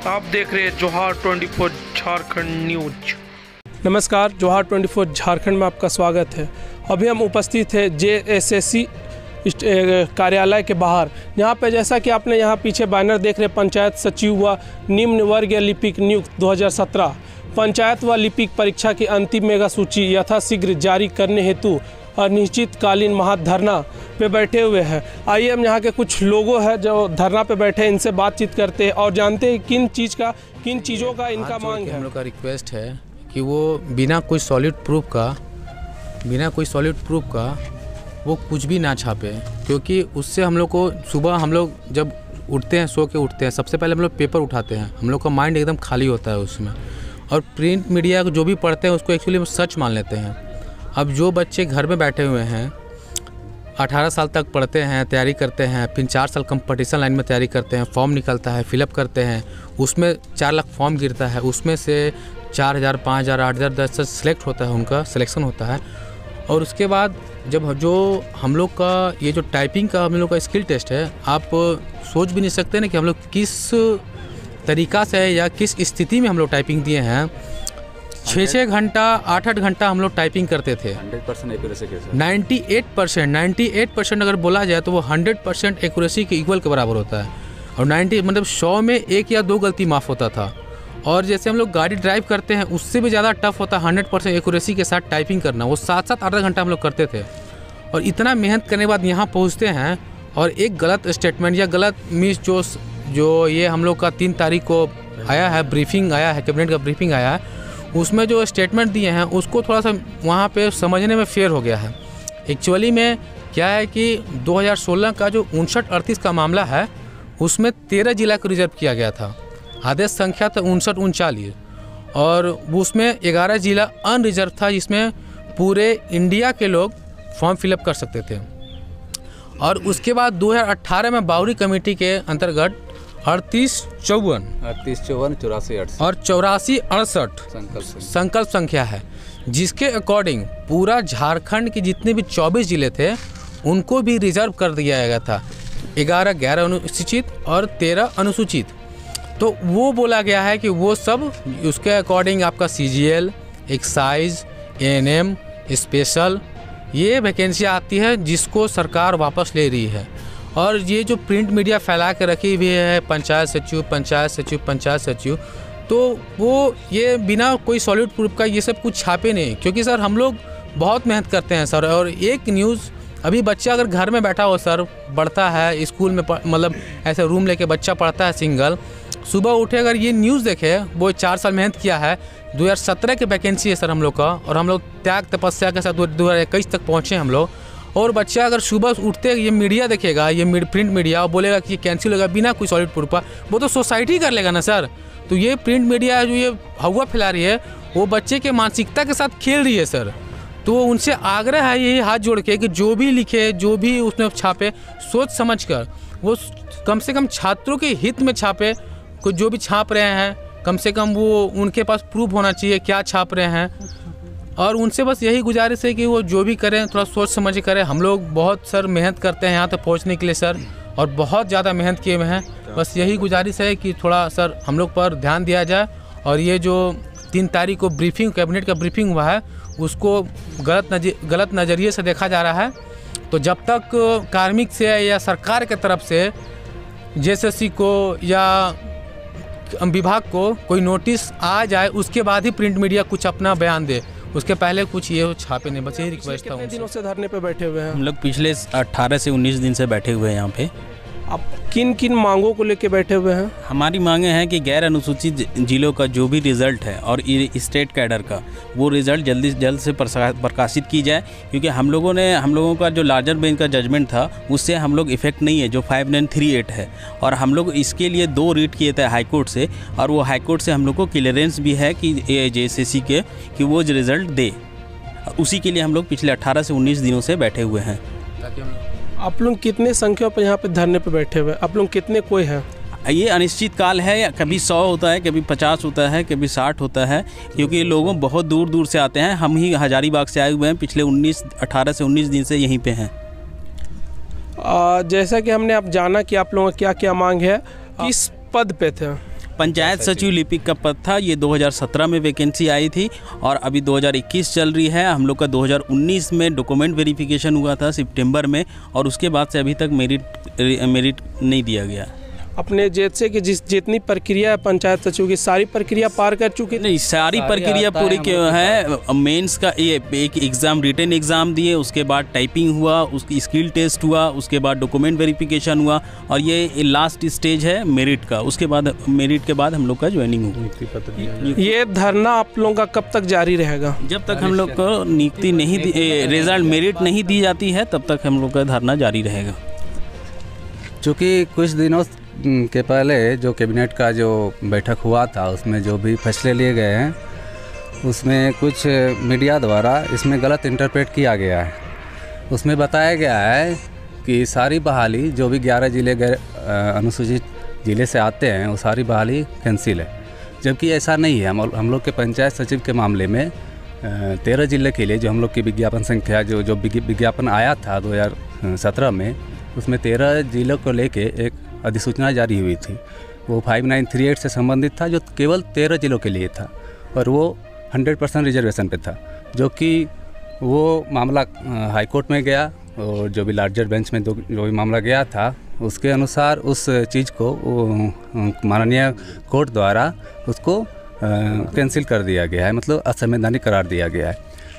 आप देख रहे हैं जोहार 24 झारखंड न्यूज। नमस्कार, जोहार 24 झारखंड में आपका स्वागत है। अभी हम उपस्थित हैं JSSC कार्यालय के बाहर, यहाँ पे जैसा कि आपने यहाँ पीछे बैनर देख रहे, पंचायत सचिव व निम्न वर्गीय लिपिक नियुक्त 2017 पंचायत व लिपिक परीक्षा की अंतिम मेगा सूची यथाशीघ्र जारी करने हेतु अनिश्चितकालीन महाधरना पे बैठे हुए हैं। आइए हम यहाँ के कुछ लोगों हैं जो धरना पे बैठे हैं, इनसे बातचीत करते हैं और जानते हैं किन चीज़ों का इनका मांग है। हम लोग का रिक्वेस्ट है कि वो बिना कोई सॉलिड प्रूफ का वो कुछ भी ना छापे, क्योंकि उससे हम लोग को सुबह हम लोग जब उठते हैं, सो के उठते हैं, सबसे पहले हम लोग पेपर उठाते हैं, हम लोग का माइंड एकदम खाली होता है उसमें, और प्रिंट मीडिया को जो भी पढ़ते हैं उसको एक्चुअली सच मान लेते हैं। अब जो बच्चे घर में बैठे हुए हैं 18 साल तक पढ़ते हैं, तैयारी करते हैं, फिर 4 साल कंपटीशन लाइन में तैयारी करते हैं, फॉर्म निकलता है, फिलअप करते हैं, उसमें 4 लाख फॉर्म गिरता है, उसमें से 4000, 5000, 8000, 10,000 सिलेक्ट होता है, उनका सिलेक्शन होता है। और उसके बाद जब जो हम लोग का ये जो टाइपिंग का हम लोग का स्किल टेस्ट है, आप सोच भी नहीं सकते ना कि हम लोग किस तरीक़ा से या किस स्थिति में हम लोग टाइपिंग दिए हैं। 6-6 घंटा 8-8 घंटा हम लोग टाइपिंग करते थे। 100% एक्यूरेसी के साथ 98% अगर बोला जाए तो वो 100% एक्यूरेसी के इक्वल के बराबर होता है। और 90 मतलब 100 में 1 या 2 गलती माफ़ होता था। और जैसे हम लोग गाड़ी ड्राइव करते हैं उससे भी ज़्यादा टफ होता है 100% एक्यूरेसी के साथ टाइपिंग करना। वो 7-7 8 घंटा हम लोग करते थे। और इतना मेहनत करने के बाद यहाँ पहुँचते हैं और एक गलत स्टेटमेंट या गलत मिस जो ये हम लोग का 3 तारीख को आया है, ब्रीफिंग आया है, कैबिनेट का ब्रीफिंग आया है, उसमें जो स्टेटमेंट दिए हैं उसको थोड़ा सा वहाँ पे समझने में फेयर हो गया है। एक्चुअली में क्या है कि 2016 का जो 59-38 का मामला है उसमें 13 जिला को रिजर्व किया गया था। आदेश संख्या था 59-39 और उसमें 11 जिला अनरिजर्व था, जिसमें पूरे इंडिया के लोग फॉर्म फिलअप कर सकते थे। और उसके बाद 2018 में बाउरी कमेटी के अंतर्गत 38-54 और 84-68 संकल्प संख्या है, जिसके अकॉर्डिंग पूरा झारखंड के जितने भी 24 जिले थे उनको भी रिजर्व कर दिया गया था। 11 अनुसूचित और 13 अनुसूचित। तो वो बोला गया है कि वो सब उसके अकॉर्डिंग आपका CGL, एक्साइज, ANM, स्पेशल ये वैकेंसी आती है, जिसको सरकार वापस ले रही है। और ये जो प्रिंट मीडिया फैला के रखी हुई है पंचायत सचिव, तो वो ये बिना कोई सॉलिड प्रूफ का ये सब कुछ छापे नहीं, क्योंकि सर हम लोग बहुत मेहनत करते हैं सर। और एक न्यूज़ अभी बच्चा अगर घर में बैठा हो सर, पढ़ता है स्कूल में, मतलब ऐसे रूम लेके बच्चा पढ़ता है सिंगल, सुबह उठे अगर ये न्यूज़ देखे, वो 4 साल मेहनत किया है, 2017 की वैकेंसी है सर हम लोग का, और हम लोग त्याग तपस्या के साथ 2021 तक पहुँचे हम लोग। और बच्चा अगर सुबह उठते ये मीडिया देखेगा, ये प्रिंट मीडिया, और बोलेगा कि ये कैंसिल होगा बिना कोई सॉलिड प्रूफ का, वो तो सोसाइटी कर लेगा ना सर। तो ये प्रिंट मीडिया जो ये हवा फैला रही है वो बच्चे के मानसिकता के साथ खेल रही है सर। तो उनसे आग्रह है यही हाथ जोड़ के कि जो भी लिखे, जो भी उसमें छापे, सोच समझ कर वो कम से कम छात्रों के हित में छापे। कुछ जो भी छाप रहे हैं कम से कम वो उनके पास प्रूफ होना चाहिए क्या छाप रहे हैं। और उनसे बस यही गुजारिश है कि वो जो भी करें थोड़ा सोच समझ करें। हम लोग बहुत सर मेहनत करते हैं यहाँ तक पहुँचने के लिए सर, और बहुत ज़्यादा मेहनत किए हुए हैं। बस यही गुजारिश है कि थोड़ा सर हम लोग पर ध्यान दिया जाए। और ये जो 3 तारीख को ब्रीफिंग, कैबिनेट का ब्रीफिंग हुआ है, उसको गलत नज़रिए से देखा जा रहा है। तो जब तक कार्मिक से या सरकार के तरफ से JSSC को या विभाग को कोई नोटिस आ जाए, उसके बाद ही प्रिंट मीडिया कुछ अपना बयान दे, उसके पहले कुछ ये छापे नहीं। बस यही रिक्वेस्ट था। कितने दिनों से धरने पे बैठे हुए हैं? हम लोग पिछले 18 से 19 दिन से बैठे हुए हैं यहाँ पे। आप किन किन मांगों को लेके बैठे हुए हैं? हमारी मांगे हैं कि गैर अनुसूचित जिलों का जो भी रिज़ल्ट है और स्टेट कैडर का, वो रिज़ल्ट जल्द से प्रकाशित की जाए, क्योंकि हम लोगों का जो लार्जर बेंच का जजमेंट था उससे हम लोग इफेक्ट नहीं है, जो 5938 है। और हम लोग इसके लिए 2 रीट किए थे हाई कोर्ट से, और वो हाई कोर्ट से हम लोग को क्लियरेंस भी है कि JSSC के कि वो रिज़ल्ट दे। उसी के लिए हम लोग पिछले 18 से 19 दिनों से बैठे हुए हैं। आप लोग कितने संख्या पर यहाँ पे धरने पे बैठे हुए? आप लोग कितने कोई हैं? ये अनिश्चित काल है, कभी 100 होता है, कभी 50 होता है, कभी 60 होता है, क्योंकि लोगों बहुत दूर दूर से आते हैं। हम ही हजारीबाग से आए हुए हैं, पिछले 18 से 19 दिन से यहीं पे हैं। जैसा कि हमने अब जाना कि आप लोगों का क्या क्या मांग है, किस पद पे थे? पंचायत सचिव लिपिक का पद था, ये 2017 में वैकेंसी आई थी और अभी 2021 चल रही है। हम लोग का 2019 में डॉक्यूमेंट वेरिफिकेशन हुआ था सितंबर में, और उसके बाद से अभी तक मेरिट नहीं दिया गया। अपने जैसे कि जितनी प्रक्रिया है पंचायत सचिव की, सारी प्रक्रिया पार कर चुकी? नहीं, सारी प्रक्रिया पूरी है। मेंस का ये एक एग्ज़ाम, रिटन एग्ज़ाम दिए, उसके बाद टाइपिंग हुआ, उसकी स्किल टेस्ट हुआ, उसके बाद डॉक्यूमेंट वेरिफिकेशन हुआ, और ये लास्ट स्टेज है मेरिट का। उसके बाद मेरिट के बाद हम लोग का ज्वाइनिंग होगी। ये धरना आप लोगों का कब तक जारी रहेगा? जब तक हम लोग को नियुक्ति नहीं रिजल्ट मेरिट नहीं दी जाती है, तब तक हम लोग का धरना जारी रहेगा। चूँकि कुछ दिनों के पहले जो कैबिनेट का जो बैठक हुआ था, उसमें जो भी फैसले लिए गए हैं, उसमें कुछ मीडिया द्वारा इसमें गलत इंटरप्रेट किया गया है। उसमें बताया गया है कि सारी बहाली जो भी 11 जिले गैर अनुसूचित ज़िले से आते हैं, वो सारी बहाली कैंसिल है, जबकि ऐसा नहीं है। हम लोग के पंचायत सचिव के मामले में 13 ज़िले के लिए जो हम लोग की विज्ञापन संख्या जो विज्ञापन आया था 2017 में, उसमें 13 जिलों को लेके एक अधिसूचना जारी हुई थी। वो 5938 से संबंधित था, जो केवल 13 जिलों के लिए था, और वो 100% रिजर्वेशन पे था, जो कि वो मामला हाई कोर्ट में गया, और जो भी लार्जर बेंच में जो भी मामला गया था, उसके अनुसार उस चीज़ को माननीय कोर्ट द्वारा उसको कैंसिल कर दिया गया है, मतलब असंवैधानिक करार दिया गया है।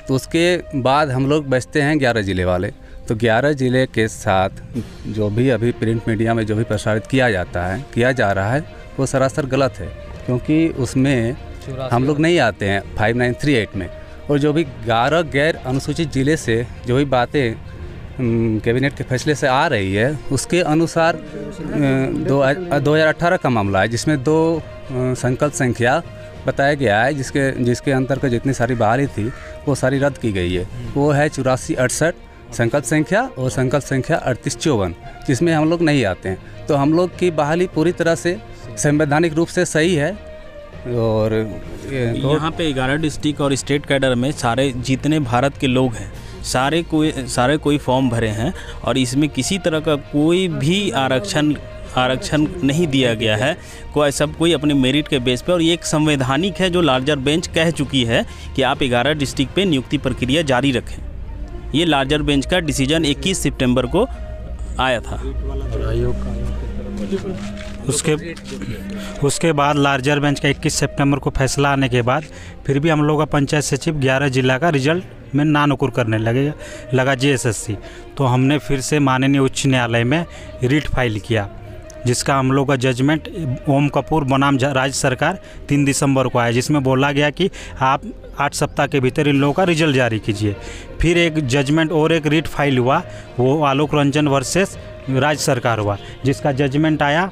तो उसके बाद हम लोग बचते हैं 11 ज़िले वाले। तो 11 ज़िले के साथ जो भी अभी प्रिंट मीडिया में जो भी प्रसारित किया जा रहा है, वो सरासर गलत है, क्योंकि उसमें हम लोग नहीं आते हैं 5938 में। और जो भी 11 गैर अनुसूचित ज़िले से जो भी बातें कैबिनेट के फैसले से आ रही है, उसके अनुसार 2018 का मामला है, जिसमें 2 संकल्प संख्या बताया गया है, जिसके अंतर्गत जितनी सारी बहाली थी वो सारी रद्द की गई है। वो है 8468 संकल्प संख्या और संकल्प संख्या 3854, जिसमें हम लोग नहीं आते हैं। तो हम लोग की बहाली पूरी तरह से संवैधानिक रूप से सही है। और यहाँ पे 11 डिस्ट्रिक्ट और स्टेट कैडर में सारे जितने भारत के लोग हैं, सारे कोई फॉर्म भरे हैं, और इसमें किसी तरह का कोई भी आरक्षण नहीं दिया गया है। सब कोई अपने मेरिट के बेस पे, और ये एक संवैधानिक है जो लार्जर बेंच कह चुकी है कि आप 11 डिस्ट्रिक्ट पे नियुक्ति प्रक्रिया जारी रखें। ये लार्जर बेंच का डिसीजन 21 सितंबर को आया था। उसके बाद लार्जर बेंच का 21 सितंबर को फैसला आने के बाद फिर भी हम लोग का पंचायत सचिव 11 जिला का रिजल्ट में नानुकुर करने लगा JSSC। तो हमने फिर से माननीय उच्च न्यायालय में रिट फाइल किया, जिसका हम लोग का जजमेंट ओम कपूर बनाम राज्य सरकार 3 दिसंबर को आया, जिसमें बोला गया कि आप 8 सप्ताह के भीतर इन लोगों का रिजल्ट जारी कीजिए। फिर एक जजमेंट और एक रिट फाइल हुआ, वो आलोक रंजन वर्सेस राज्य सरकार हुआ, जिसका जजमेंट आया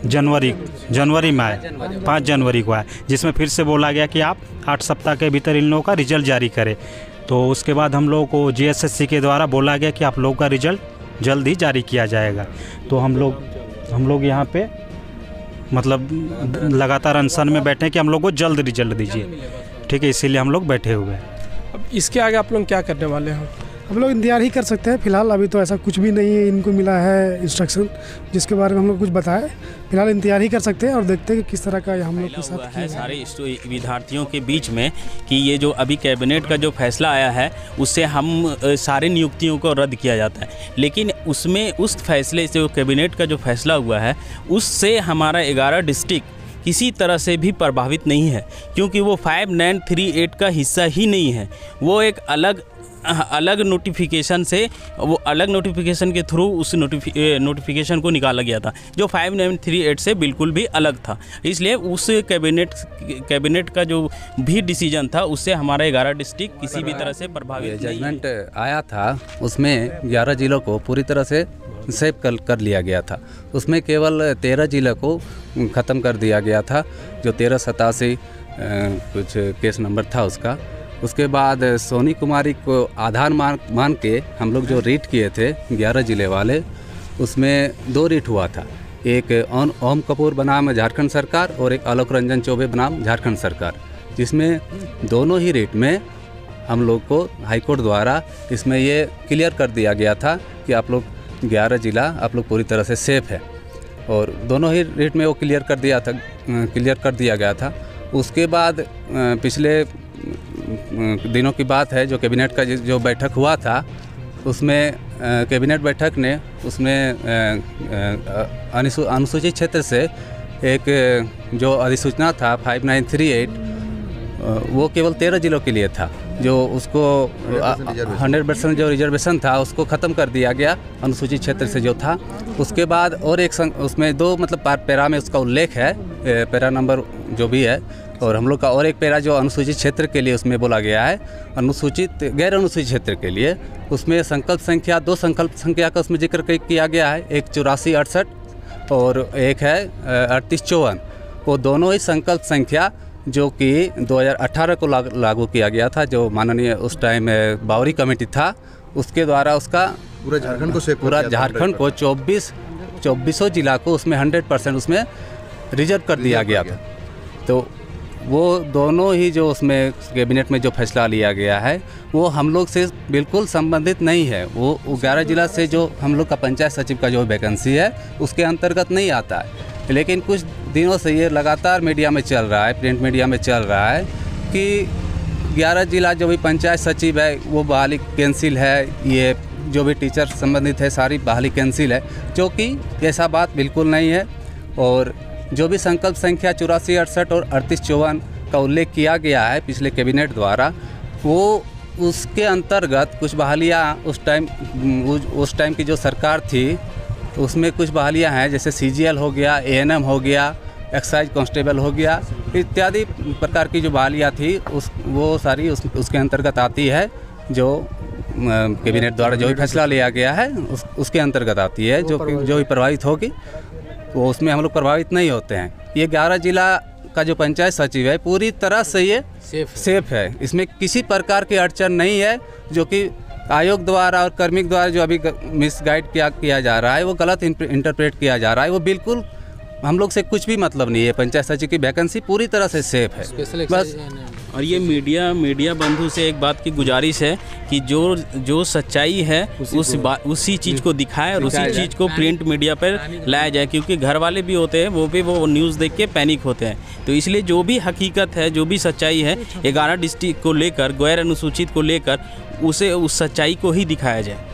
जनवरी में आया, 5 जनवरी को आया, जिसमें फिर से बोला गया कि आप 8 सप्ताह के भीतर इन लोगों का रिजल्ट जारी करें। तो उसके बाद हम लोगों को JSSC के द्वारा बोला गया कि आप लोगों का रिजल्ट जल्द ही जारी किया जाएगा। तो हम लोग यहाँ पे मतलब लगातार अनशन में बैठे हैं कि हम लोग को जल्द रिजल्ट दीजिए, ठीक है, इसीलिए हम लोग बैठे हुए हैं। अब इसके आगे आप लोग क्या करने वाले हैं? हम लोग इंतजार ही कर सकते हैं। फिलहाल अभी तो ऐसा कुछ भी नहीं है, इनको मिला है इंस्ट्रक्शन जिसके बारे में हम लोग कुछ बताए। फिलहाल इंतजार ही कर सकते हैं और देखते हैं कि किस तरह का हम लोग के साथ है सारे विद्यार्थियों के बीच में कि ये जो अभी कैबिनेट का जो फैसला आया है, उससे हम सारे नियुक्तियों को रद्द किया जाता है। लेकिन उसमें उस फैसले से, जो कैबिनेट का जो फैसला हुआ है, उससे हमारा 11 डिस्ट्रिक्ट किसी तरह से भी प्रभावित नहीं है, क्योंकि वो 5938 का हिस्सा ही नहीं है। वो एक अलग नोटिफिकेशन से, वो अलग नोटिफिकेशन के थ्रू उस नोटिफिकेशन को निकाला गया था, जो 5938 से बिल्कुल भी अलग था। इसलिए उस कैबिनेट का जो भी डिसीजन था, उससे हमारा 11 डिस्ट्रिक्ट किसी भी तरह से प्रभावित नहीं। जजमेंट आया था, उसमें 11 जिलों को पूरी तरह से सेव कर लिया गया था। उसमें केवल 13 जिलों को ख़त्म कर दिया गया था, जो 1387 कुछ केस नंबर था उसका। उसके बाद सोनी कुमारी को आधार मान के हम लोग जो रीट किए थे 11 जिले वाले, उसमें 2 रीट हुआ था। एक ओम कपूर बनाम झारखंड सरकार और एक आलोक रंजन चौबे बनाम झारखंड सरकार, जिसमें दोनों ही रीट में हम लोग को हाईकोर्ट द्वारा इसमें ये क्लियर कर दिया गया था कि आप लोग 11 जिला आप लोग पूरी तरह से सेफ है। और दोनों ही रेट में वो क्लियर कर दिया गया था। उसके बाद पिछले दिनों की बात है, जो कैबिनेट का जो बैठक हुआ था, उसमें कैबिनेट बैठक ने उसमें अनुसूचित क्षेत्र से एक जो अधिसूचना था 5938, वो केवल 13 जिलों के लिए था। जो उसको 100% जो रिजर्वेशन था उसको ख़त्म कर दिया गया अनुसूचित क्षेत्र से जो था। उसके बाद और एक उसमें 2 मतलब पैरा में उसका उल्लेख है, पैरा नंबर जो भी है, और हम लोग का और एक पैरा जो अनुसूचित क्षेत्र के लिए उसमें बोला गया है, गैर अनुसूचित क्षेत्र के लिए, उसमें संकल्प संख्या 2 संकल्प संख्या का उसमें जिक्र किया गया है, एक 8468 और एक है 3854। वो दोनों ही संकल्प संख्या जो कि 2018 को लागू किया गया था, जो माननीय उस टाइम बावरी कमेटी था, उसके द्वारा उसका पूरा झारखंड को 2400 जिला को उसमें 100% उसमें रिजर्व कर दिया गया था। तो वो दोनों ही जो उसमें कैबिनेट में जो फैसला लिया गया है वो हम लोग से बिल्कुल संबंधित नहीं है। वो 11 जिला से जो हम लोग का पंचायत सचिव का जो वैकेंसी है उसके अंतर्गत नहीं आता है। लेकिन कुछ दिनों से ये लगातार मीडिया में चल रहा है, प्रिंट मीडिया में चल रहा है कि 11 जिला जो भी पंचायत सचिव है वो बहाली कैंसिल है, ये जो भी टीचर संबंधित है सारी बहाली कैंसिल है, जो कि ऐसा बात बिल्कुल नहीं है। और जो भी संकल्प संख्या 8468 और 3854 का उल्लेख किया गया है पिछले कैबिनेट द्वारा, वो उसके अंतर्गत कुछ बहालियाँ उस टाइम की जो सरकार थी उसमें कुछ बहालियाँ हैं, जैसे CGL हो गया, ANM हो गया, एक्साइज कांस्टेबल हो गया, इत्यादि प्रकार की जो बहालियाँ थी वो सारी उसके अंतर्गत आती है। जो कैबिनेट द्वारा जो भी फैसला लिया गया है उसके अंतर्गत आती है। जो भी प्रभावित होगी वो उसमें हम लोग प्रभावित नहीं होते हैं। ये 11 जिला का जो पंचायत सचिव है पूरी तरह से ये सेफ है। इसमें किसी प्रकार की अड़चन नहीं है, जो कि आयोग द्वारा और कार्मिक द्वारा जो अभी मिसगाइड किया जा रहा है, वो गलत इंटरप्रेट किया जा रहा है। वो बिल्कुल हम लोग से कुछ भी मतलब नहीं है। पंचायत सचिव की वैकेंसी पूरी तरह से सेफ है बस। और ये मीडिया बंधु से एक बात की गुजारिश है कि जो सच्चाई है उसी चीज़ को दिखाएं और उसी चीज़ को प्रिंट मीडिया पर लाया जाए, क्योंकि घर वाले भी होते हैं वो न्यूज़ देख के पैनिक होते हैं। तो इसलिए जो भी हकीकत है, जो भी सच्चाई है 11 डिस्ट्रिक्ट को लेकर, गैर अनुसूचित को लेकर, उस सच्चाई को ही दिखाया जाए।